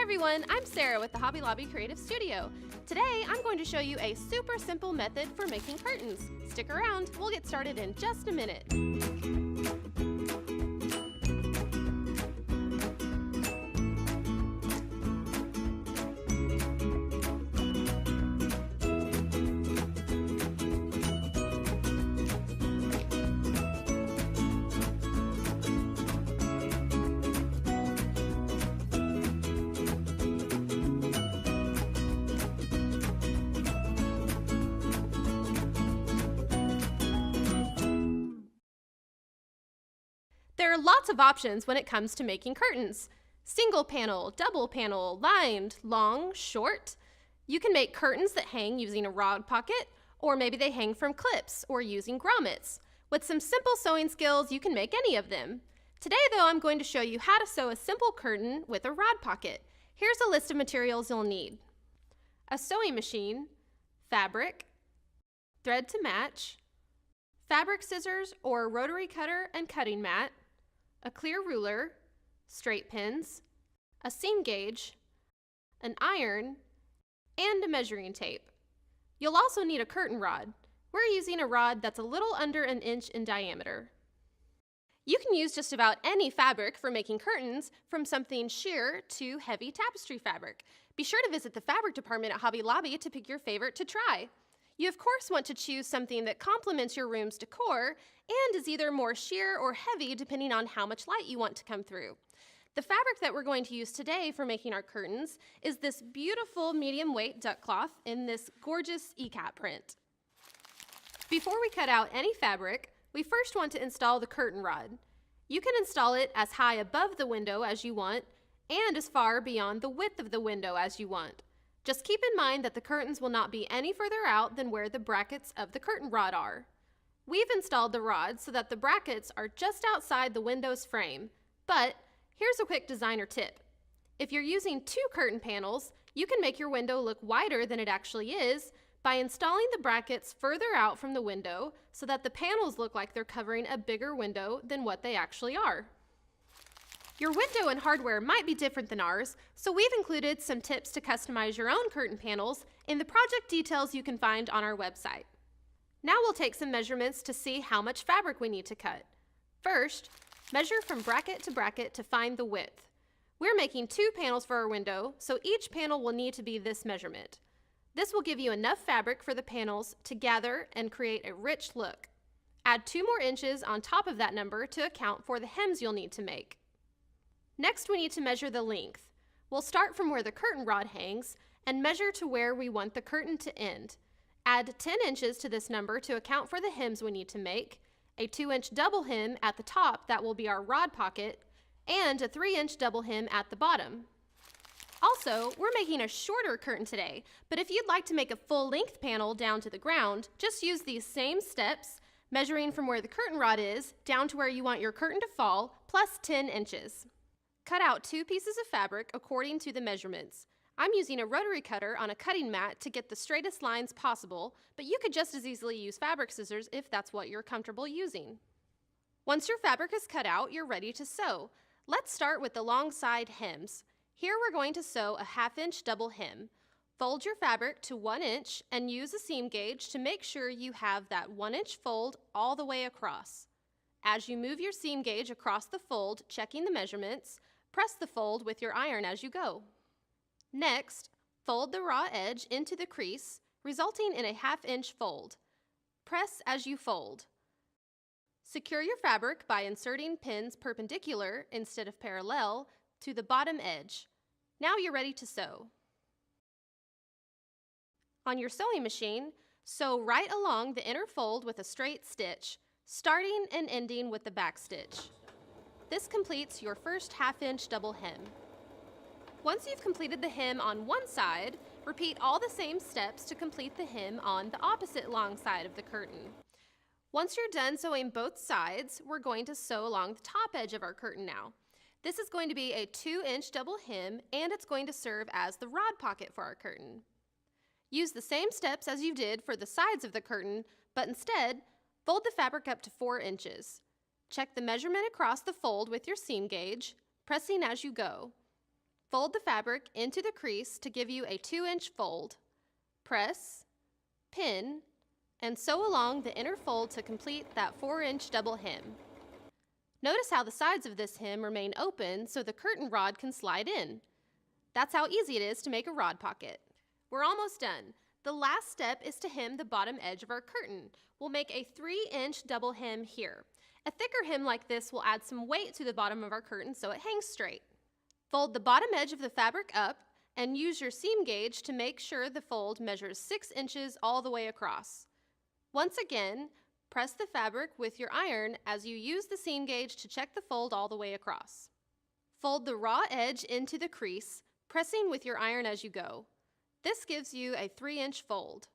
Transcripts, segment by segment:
everyone, I'm Sarah with the Hobby Lobby Creative Studio. Today, I'm going to show you a super simple method for making curtains. Stick around, we'll get started in just a minute. There are lots of options when it comes to making curtains. Single panel, double panel, lined, long, short. You can make curtains that hang using a rod pocket, or maybe they hang from clips or using grommets. With some simple sewing skills, you can make any of them. Today though, I'm going to show you how to sew a simple curtain with a rod pocket. Here's a list of materials you'll need. A sewing machine, fabric, thread to match, fabric scissors or rotary cutter and cutting mat, a clear ruler, straight pins, a seam gauge, an iron, and a measuring tape. You'll also need a curtain rod. We're using a rod that's a little under an inch in diameter. You can use just about any fabric for making curtains, from something sheer to heavy tapestry fabric. Be sure to visit the fabric department at Hobby Lobby to pick your favorite to try. You of course want to choose something that complements your room's decor and is either more sheer or heavy depending on how much light you want to come through. The fabric that we're going to use today for making our curtains is this beautiful medium weight duck cloth in this gorgeous ikat print. Before we cut out any fabric, we first want to install the curtain rod. You can install it as high above the window as you want and as far beyond the width of the window as you want. Just keep in mind that the curtains will not be any further out than where the brackets of the curtain rod are. We've installed the rod so that the brackets are just outside the window's frame, but here's a quick designer tip. If you're using two curtain panels, you can make your window look wider than it actually is by installing the brackets further out from the window so that the panels look like they're covering a bigger window than what they actually are. Your window and hardware might be different than ours, so we've included some tips to customize your own curtain panels in the project details you can find on our website. Now we'll take some measurements to see how much fabric we need to cut. First, measure from bracket to find the width. We're making two panels for our window, so each panel will need to be this measurement. This will give you enough fabric for the panels to gather and create a rich look. Add 2 more inches on top of that number to account for the hems you'll need to make. Next, we need to measure the length. We'll start from where the curtain rod hangs and measure to where we want the curtain to end. Add 10 inches to this number to account for the hems we need to make, a 2-inch double hem at the top that will be our rod pocket, and a 3-inch double hem at the bottom. Also, we're making a shorter curtain today, but if you'd like to make a full-length panel down to the ground, just use these same steps, measuring from where the curtain rod is down to where you want your curtain to fall, plus 10 inches. Cut out 2 pieces of fabric according to the measurements. I'm using a rotary cutter on a cutting mat to get the straightest lines possible, but you could just as easily use fabric scissors if that's what you're comfortable using. Once your fabric is cut out, you're ready to sew. Let's start with the long side hems. Here we're going to sew a 1/2-inch double hem. Fold your fabric to 1 inch and use a seam gauge to make sure you have that 1-inch fold all the way across. As you move your seam gauge across the fold, checking the measurements, press the fold with your iron as you go. Next, fold the raw edge into the crease, resulting in a 1/2-inch fold. Press as you fold. Secure your fabric by inserting pins perpendicular instead of parallel to the bottom edge. Now you're ready to sew. On your sewing machine, sew right along the inner fold with a straight stitch, starting and ending with the back stitch. This completes your first 1/2-inch double hem. Once you've completed the hem on one side, repeat all the same steps to complete the hem on the opposite long side of the curtain. Once you're done sewing both sides, we're going to sew along the top edge of our curtain now. This is going to be a 2-inch double hem, and it's going to serve as the rod pocket for our curtain. Use the same steps as you did for the sides of the curtain, but instead, fold the fabric up to 4 inches. Check the measurement across the fold with your seam gauge, pressing as you go. Fold the fabric into the crease to give you a 2-inch fold. Press, pin, and sew along the inner fold to complete that 4-inch double hem. Notice how the sides of this hem remain open so the curtain rod can slide in. That's how easy it is to make a rod pocket. We're almost done. The last step is to hem the bottom edge of our curtain. We'll make a 3-inch double hem here. A thicker hem like this will add some weight to the bottom of our curtain so it hangs straight. Fold the bottom edge of the fabric up and use your seam gauge to make sure the fold measures 6 inches all the way across. Once again, press the fabric with your iron as you use the seam gauge to check the fold all the way across. Fold the raw edge into the crease, pressing with your iron as you go. This gives you a 3-inch fold.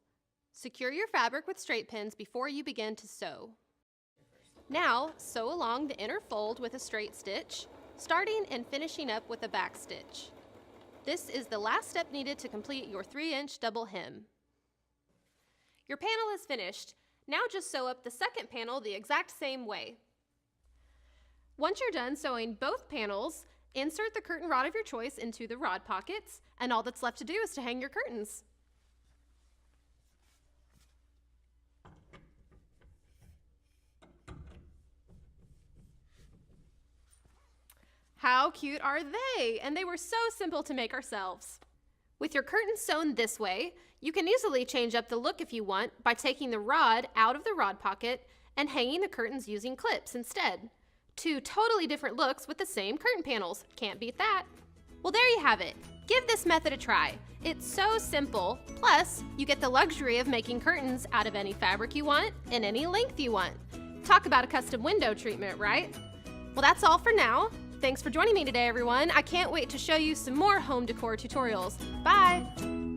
Secure your fabric with straight pins before you begin to sew. Now, sew along the inner fold with a straight stitch, starting and finishing up with a back stitch. This is the last step needed to complete your 3-inch double hem. Your panel is finished. Now just sew up the second panel the exact same way. Once you're done sewing both panels, insert the curtain rod of your choice into the rod pockets, and all that's left to do is to hang your curtains. How cute are they? And they were so simple to make ourselves. With your curtains sewn this way, you can easily change up the look if you want by taking the rod out of the rod pocket and hanging the curtains using clips instead. 2 totally different looks with the same curtain panels. Can't beat that. Well, there you have it. Give this method a try. It's so simple, plus you get the luxury of making curtains out of any fabric you want and any length you want. Talk about a custom window treatment, right? Well, that's all for now. Thanks for joining me today, everyone. I can't wait to show you some more home decor tutorials. Bye!